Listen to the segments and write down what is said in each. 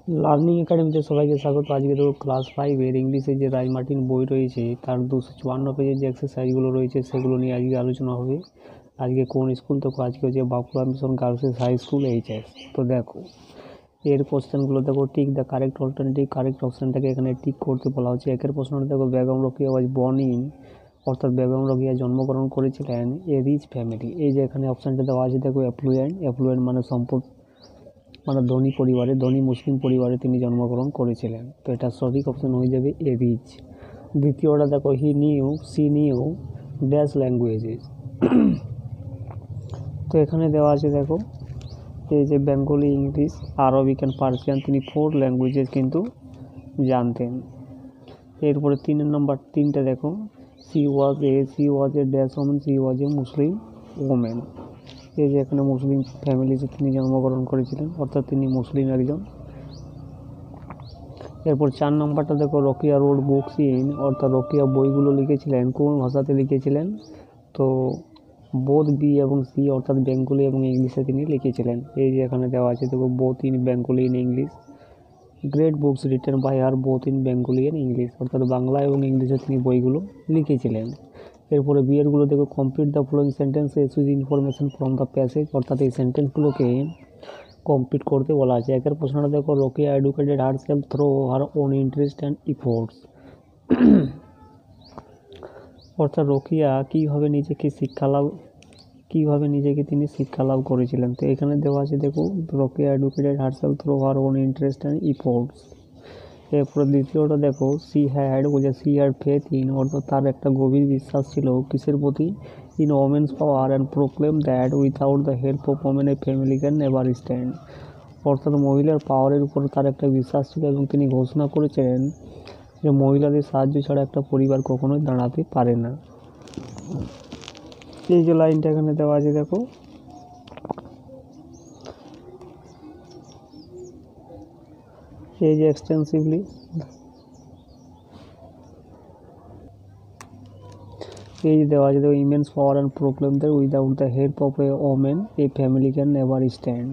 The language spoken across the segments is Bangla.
লার্নিং একাডেমিতে সবাইকে স্বাগত। আজকে দেখো ক্লাস 5-এর ইংলিশে যে রায় মার্টিন বই রয়েছে তার 254 পেজের যে এক্সারসাইজগুলো রয়েছে সেগুলো নিয়ে আজকে আলোচনা হবে। আজকে কোন স্কুল? তো আজকে হচ্ছে Bankura mission girls high school HS. তো দেখো এর কোশ্চেনগুলো দেখো, tick the correct alternative, correct অপশানটাকে এখানে টিক করতে বলা হচ্ছে। একের প্রশ্নটা দেখো, Begum Rokeya was born in, অর্থাৎ বেগম রোকেয়া জন্মগ্রহণ করেছিলেন এ রিচ ফ্যামিলি। এই যে এখানে অপশানটা দেওয়া আছে দেখো, অ্যাফ্লুয়েন্ট মানে সম্পদ, মানে ধনী পরিবারে, ধনী মুসলিম পরিবারে তিনি জন্মগ্রহণ করেছিলেন। তো এটা সঠিক অপশন হয়ে যাবে এ রিচ। দ্বিতীয়টা দেখো, সি নিউ ড্যাশ ল্যাঙ্গুয়েজেস। তো এখানে দেওয়া আছে দেখো, এই যে Bengali, English, Arabic and Persian, তিনি 4 ল্যাঙ্গুয়েজেস কিন্তু জানতেন। এরপরে 3টা দেখো, C was a dash women, C was A Muslim women. এই যে এখানে মুসলিম ফ্যামিলিতে তিনি জন্মগ্রহণ করেছিলেন, অর্থাৎ তিনি মুসলিম একজন। এরপর 4 নম্বরটা দেখো, রোকেয়া রোড বুকস ইন, অর্থাৎ রোকেয়া বইগুলো লিখেছিলেন কোন ভাষাতে লিখেছিলেন? তো বোথ বি এবং সি, অর্থাৎ বেঙ্গলি এবং ইংলিশে তিনি লিখেছিলেন। এই যে এখানে দেওয়া আছে দেখো, both in Bengali in English. Great books written by her both in Bengali and English, অর্থাৎ বাংলা এবং ইংলিশে তিনি বইগুলো লিখেছিলেন। এরপরে বিয়েরগুলো দেখো, complete the following sentences with information from the passage, অর্থাৎ এই সেন্টেন্সগুলোকে কমপ্লিট করতে বলা আছে। একের প্রশ্নটা দেখো, Rokeya educated herself through her own interest and efforts, অর্থাৎ রোকেয়া কীভাবে নিজেকে তিনি শিক্ষা লাভ করেছিলেন। তো এখানে দেওয়া আছে দেখো, Rokeya educated herself through her own interest and efforts. এরপরে দ্বিতীয়টা দেখো, সি হ্যাড ফেথ ইন, অর্থাৎ তার একটা গভীর বিশ্বাস ছিল কিসের প্রতি? In women's power and proclaim that without the help of women a family can never stand, অর্থাৎ মহিলার পাওয়ারের উপর তার একটা বিশ্বাস ছিল এবং তিনি ঘোষণা করেছিলেন যে মহিলাদের সাহায্য ছাড়া একটা পরিবার কখনোই দাঁড়াতে পারে না। এই যে লাইনটা এখানে দেওয়া আছে দেখো, এই যে এক্সটেন্সিভলি, এই যে দেওয়া আছে দেখো, immense power and proclaim that without the help of a women a family can never stand.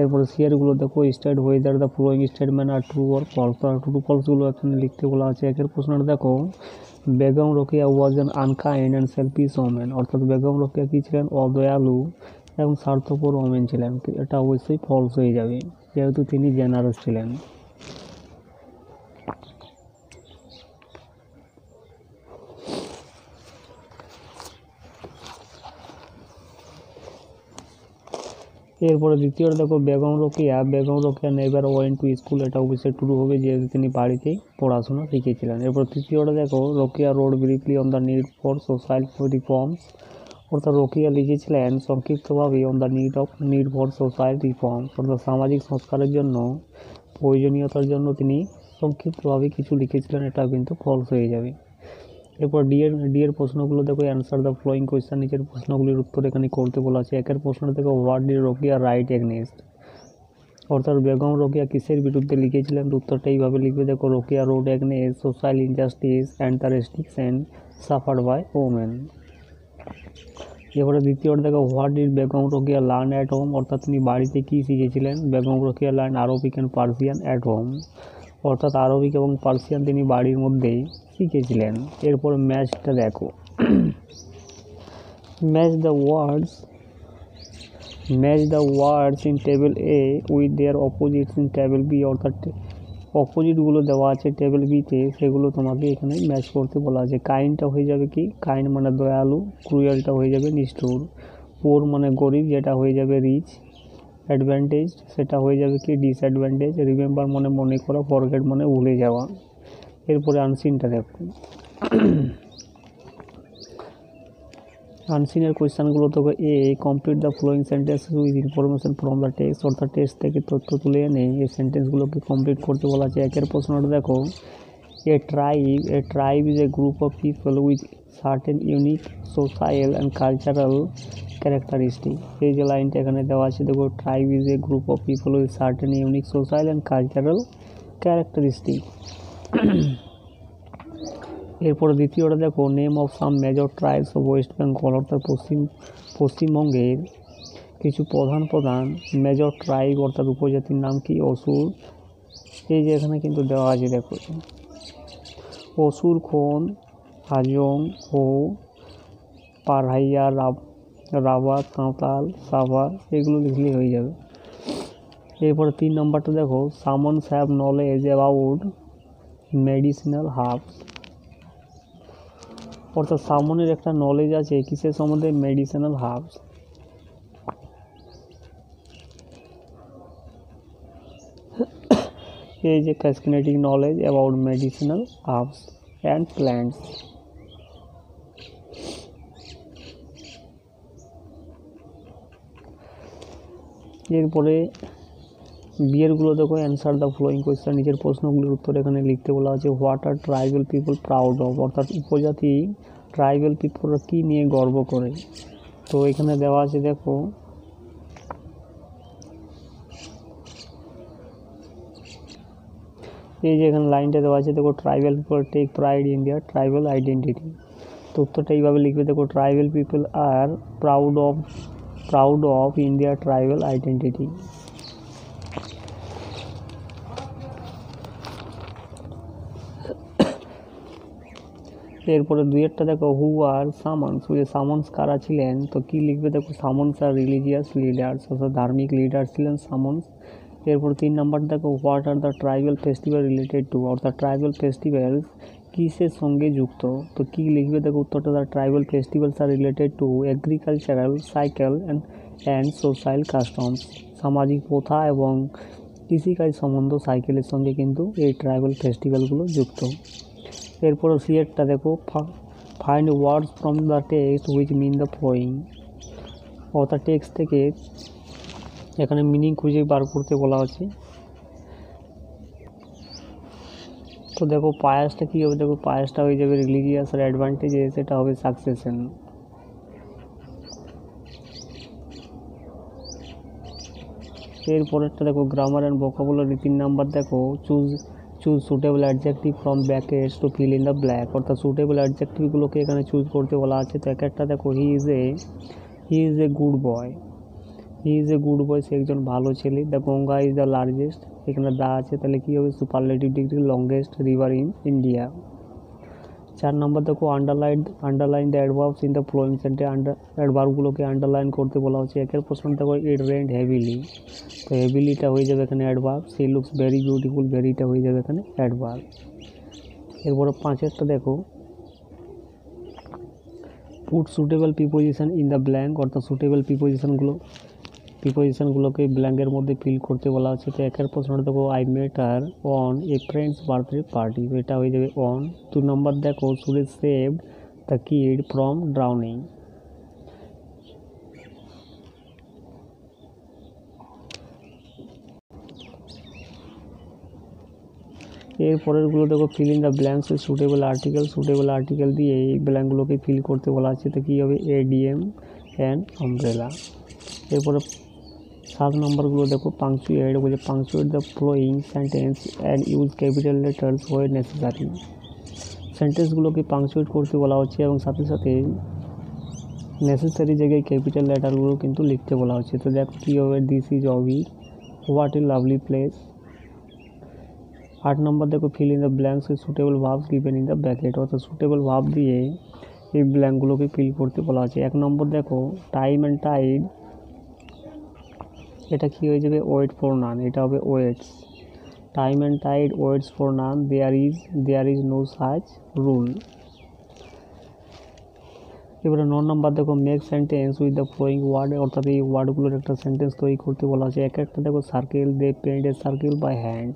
এরপরে শেয়ারগুলো দেখো, state whether the following statement are true or false. আর ট্রু ফলসগুলো এখানে লিখতে বলা আছে। একের প্রশ্নটা দেখো, Begum Rokeya was an unkind and selfish women, অর্থাৎ বেগম রোকেয়া কী ছিলেন? অদয়ালু এবং স্বার্থপর ওমেন ছিলেন। এটা অবশ্যই ফলস হয়ে যাবে, যেহেতু তিনি জেনারেস ছিলেন। এরপরে দ্বিতীয়টা দেখো, Begum Rokeya never went to school, এটা অবশ্যই ট্রু হবে, যেহেতু তিনি বাড়িতেই পড়াশোনা শিখেছিলেন। এরপর তৃতীয়টা দেখো, Rokeya road briefly on the need for social reforms, অর্থাৎ রোকেয়া লিখেছিলেন সংক্ষিপ্তভাবে on the need for social reforms, অর্থাৎ সামাজিক সংস্কারের জন্য, প্রয়োজনীয়তার জন্য তিনি সংক্ষিপ্তভাবে কিছু লিখেছিলেন। এটা কিন্তু ফলস হয়ে যাবে। এরপর ডি এর প্রশ্নগুলো দেখো, অ্যান্সার দ্য ফলোয়িং কোয়েশ্চেন, নিচের প্রশ্নগুলির উত্তর এখানে করতে বলা আছে। একের প্রশ্ন দেখো, what did Rokeya right against, অর্থাৎ বেগম রোকেয়া কিসের বিরুদ্ধে লিখেছিলেন? উত্তরটা এইভাবে লিখবে দেখো, Rokeya rose against social injustice and the restriction suffered by women. এবারে দ্বিতীয়টা দেখো, what did Begum Rokeya learn at home, অর্থাৎ তিনি বাড়িতে কী শিখেছিলেন? Begum Rokeya learn Arabic and Persian at home, অর্থাৎ আরবিক এবং পার্সিয়ান তিনি বাড়ির মধ্যেই শিখেছিলেন। এরপর ম্যাচটা দেখো, match the words in table A with their opposites in table B, অর্থাৎ অপোজিটগুলো দেওয়া আছে টেবিল বিতে, সেগুলো তোমাকে এখানে ম্যাচ করতে বলা আছে। কাইন্ডটা হয়ে যাবে কি? কাইন্ড মানে দয়ালু, ক্রুয়েলটা হয়ে যাবে নিষ্ঠুর, পোর মানে গরিব, যেটা হয়ে যাবে রিচ, অ্যাডভান্টেজ সেটা হয়ে যাবে কি? ডিসঅ্যাডভান্টেজ, রিমেম্বার মানে মনে করা, ফরগেট মানে ভুলে যাওয়া। এরপরে আনসিনটা দেখো, আনসিনের কোয়েশ্চেনগুলো তো complete the following sentences with information from the text, অর্থাৎ টেক্সট থেকে তথ্য তুলে এনে এই সেন্টেন্সগুলোকে কমপ্লিট করতে বলা আছে। একের প্রশ্নটা দেখো, a tribe is a group of people with certain unique social and cultural characteristic. এই যে লাইনটা এখানে দেওয়া আছে দেখো, tribe is a group of people with certain unique social and cultural characteristic. এরপরে দ্বিতীয়টা দেখো, name of some major tribes of West Bengal, অর্থাৎ পশ্চিমবঙ্গের কিছু প্রধান মেজর ট্রাইব অর্থাৎ উপজাতির নাম কি? অসুর, এই যে এখানে কিন্তু দেওয়া আছে দেখো, অসুর খন, হাজং, হো, পারহাইয়া, রাবা, কাঁতাল, সাভা, এগুলো লিখলেই হয়ে যাবে। এরপরে 3 নম্বরটা দেখো, someone's have knowledge about medicinal herbs. অর্থাৎ সামনের একটা নলেজ আছে কিসের সম্বন্ধে, মেডিসিনাল হার্বস। এই যে fascinating knowledge about medicinal herbs and plants. এরপরে বিয়েরগুলো দেখো, অ্যান্সার দ্য ফ্লোয়িং কোয়েশ্চেন, নিজের প্রশ্নগুলোর উত্তর এখানে লিখতে বলা আছে। What are tribal people proud of, অর্থাৎ উপজাতি ট্রাইবাল পিপলরা কী নিয়ে গর্ব করে। তো এখানে দেওয়া আছে দেখো, এই যে এখানে লাইনটা দেওয়া আছে দেখো, tribal people take pride in their tribal identity. তো উত্তরটা এইভাবে লিখবে দেখো, tribal people are proud of in their tribal identity. এরপরে দুইয়েরটা দেখো, হু আর সামন্স, ওই যে সামন্স কারা ছিলেন, তো কি লিখবে দেখো, সামন্স আর রিলিজিয়াস লিডার্স, অর্থাৎ ধার্মিক লিডার ছিলেন সামন্স। এরপর 3 নাম্বার দেখো, what are the tribal festival related to, অর্থাৎ ট্রাইবাল ফেস্টিভ্যাল কিসের সঙ্গে যুক্ত। তো কি লিখবে দেখো, উত্তরটা, the tribal festivals are related to agricultural cycle and social customs, সামাজিক প্রথা এবং কৃষিকাজ সম্বন্ধ সাইকেলের সঙ্গে কিন্তু এই ট্রাইবাল ফেস্টিভ্যালগুলো যুক্ত। এরপর সিয়েরটা দেখো, find words from the text which mean the following, অর্থাৎ টেক্সট থেকে এখানে মিনিং খুঁজে বার করতে বলা হচ্ছে। তো দেখো পায়াসটা কী হবে, দেখো পায়াসটা হয়ে যাবে রিলিজিয়াস আর অ্যাডভান্টেজে, সেটা হবে সাকসেশন। এরপরেরটা দেখো, গ্রামার অ্যান্ড ভোকাবুলারি 3 নাম্বার দেখো, choose suitable adjective from brackets to fill in the blank, অর্থাৎ সুটেবল অ্যাডজেক্টিভগুলোকে এখানে চুজ করতে বলা আছে। তো একটা দেখো, he is a good boy, সে একজন ভালো ছেলে। The Ganga is the largest, এখানে দা আছে, তাহলে কী হবে, superlative degree, longest river in India. 4 নম্বর দেখো, underline the adverbs in the following sentence, অ্যাডভার্বগুলোকে আন্ডারলাইন করতে বলা হচ্ছে। একের প্রশ্ন দেখো, ইট রেইনড হেভিলি, তো হেভিলিটা হয়ে যাবে এখানে adverb. She looks very beautiful, ভেরিটা হয়ে যাবে এখানে অ্যাডভার্ব। এরপরে 5এরটা দেখো, put suitable preposition in the blank, অর্থাৎ সুটেবল প্রিপোজিশনগুলোকে ব্ল্যাঙ্কের মধ্যে ফিল করতে বলা হচ্ছে। তো একের প্রশ্নটা দেখো, I met her on a friend's birthday party, এটা হয়ে যাবে অন। 2 নম্বর দেখো, Suresh saved the kid from drowning, এরপরেরগুলো দেখো, fill in the blanks with suitable article দিয়ে এই ব্ল্যাঙ্কগুলোকে ফিল করতে বলা আছে। তো কী হবে, এডিএম অ্যান্ড আমব্রেলা। এরপরে 7 নম্বরগুলো দেখো, পাংচুয়েট, বলছে punctuate the following sentence and use capital letters where necessary, সেন্টেন্সগুলোকে পাংচুয়েট করতে বলা হচ্ছে এবং সাথে সাথে নেসেসারি জায়গায় ক্যাপিটাল লেটারগুলো কিন্তু লিখতে বলা হচ্ছে। তো দেখো কী হবে, দিস ইজ অবি, হোয়াট এ লাভলি প্লেস। 8 নম্বর দেখো, fill in the blanks with suitable verbs given in the bracket, অর্থাৎ সুটেবল ভার্ব দিয়ে এই ব্ল্যাঙ্কগুলোকে ফিল করতে বলা আছে। 1 নম্বর দেখো, টাইম অ্যান্ড টাইড, এটা কি হয়ে যাবে, ওয়েট ফর নান, এটা হবে waits. Time and tide waits for none, there is no such rule. এবারে 9 নম্বর দেখো, make sentence with the following word, অর্থাৎ এই ওয়ার্ডগুলোর একটা সেন্টেন্স তৈরি করতে বলা আছে। একটা দেখো, circle, they paint a circle by hand,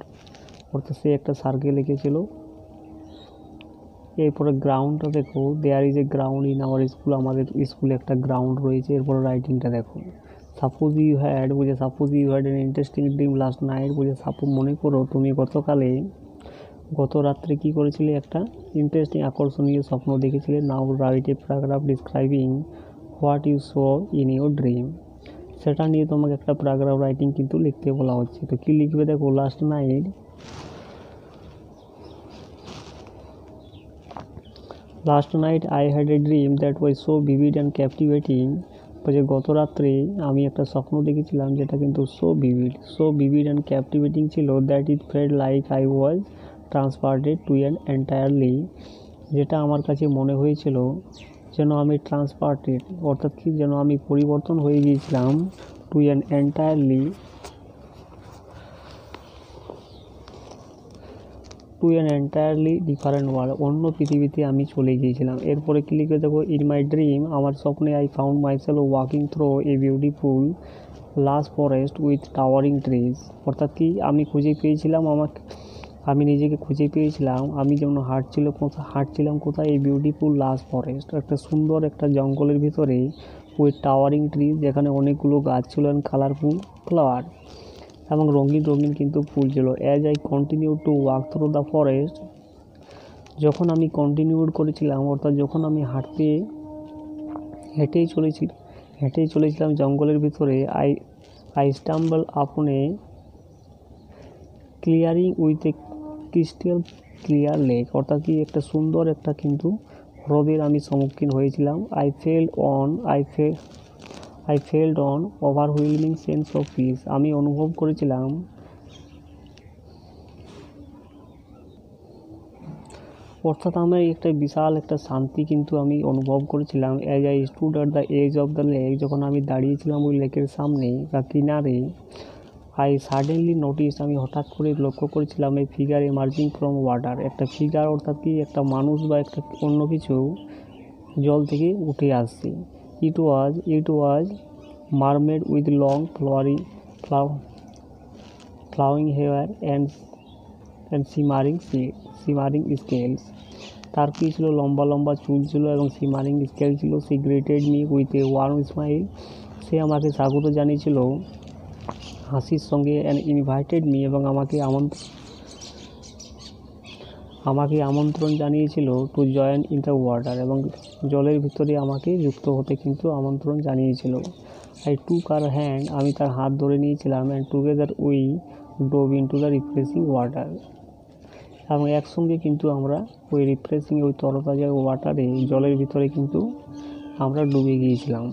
অর্থাৎ সে একটা সার্কেল এঁকেছিল। এরপরে গ্রাউন্ডটা দেখো, there is a ground in our school, আমাদের স্কুলে একটা গ্রাউন্ড রয়েছে। এরপরে রাইটিংটা দেখো, suppose you had an interesting dream last night, মনে করো তুমি গত রাত্রে কী করেছিলে, একটা ইন্টারেস্টিং আকর্ষণীয় স্বপ্ন দেখেছিলে। Now write a paragraph describing what you saw in your dream, সেটা নিয়ে তোমাকে একটা প্যারাগ্রাফ রাইটিং কিন্তু লিখতে বলা হচ্ছে। তো কী লিখবে দেখো, last night I had a dream that was so vivid and captivating যে গত রাত্রে আমি একটা স্বপ্ন দেখেছিলাম, যেটা কিন্তু সো ভিভিড অ্যান্ড ক্যাপটিভেটিং ছিল, that it felt like I was transported to an entirely, যেটা আমার কাছে মনে হয়েছিল যেন আমি ট্রান্সপার্টেড, অর্থাৎ কি যেন আমি পরিবর্তন হয়ে গিয়েছিলাম, to an entirely different world, অন্য পৃথিবীতে আমি চলে গিয়েছিলাম। এরপরে ক্লিক করে দেখো, ইন মাই ড্রিম, আমার স্বপ্নে I found myself walking through a beautiful Las forest with towering trees, অর্থাৎ কি আমি নিজেকে খুঁজে পেয়েছিলাম, আমি যেমন হাঁটছিলাম কোথায়, এই বিউটিফুল লাস ফরেস্ট, একটা সুন্দর একটা জঙ্গলের ভিতরে, উইথ টাওয়ারিং ট্রিজ, যেখানে অনেকগুলো গাছ ছিল, অ্যান্ড কালারফুল ফ্লাওয়ার, এবং রঙিন কিন্তু ফুল ছিল। As I continue to walk through the forest, যখন আমি কন্টিনিউড করেছিলাম, অর্থাৎ যখন আমি হেঁটেই চলেছিলাম জঙ্গলের ভিতরে, I stumble upon a clearing with a crystal clear lake, অর্থাৎ কি একটা সুন্দর একটা কিন্তু হ্রদের আমি সম্মুখীন হয়েছিলাম। I felt an overwhelming sense of peace, আমি অনুভব করেছিলাম অর্থাৎ আমার একটা বিশাল একটা শান্তি কিন্তু আমি অনুভব করেছিলাম। As I stood at the edge of the lake, যখন আমি দাঁড়িয়েছিলাম ওই লেকের সামনে বা কিনারে, আই সাডেনলি নোটিস, আমি হঠাৎ করে লক্ষ্য করেছিলাম, এই ফিগার এমার্জিং ফ্রম ওয়াটার, একটা ফিগার, অর্থাৎ কি একটা মানুষ বা একটা অন্য কিছু জল থেকে উঠে আসছে। It was mermaid with long flowing hair and shimmering scales, তার কি ছিল, লম্বা চুল ছিল এবং শিমারিং স্কেল ছিল। She greeted me with a warm smile, সে আমাকে স্বাগত জানিয়েছিল হাসির সঙ্গে, অ্যান্ড ইনভাইটেড মি, এবং আমাকে আমন্ত্রণ জানিয়েছিল to join in the water, এবং জলের ভিতরে আমাকে যুক্ত হতে কিন্তু আমন্ত্রণ জানিয়েছিল। আই টুক হার হ্যান্ড, আমি তার হাত ধরে নিয়েছিলাম, and together we dove into the refreshing water, এবং একসঙ্গে কিন্তু আমরা ওই রিফ্রেশিং, ওই তরতাজা ওয়াটারে, জলের ভিতরে কিন্তু আমরা ডুবে গিয়েছিলাম।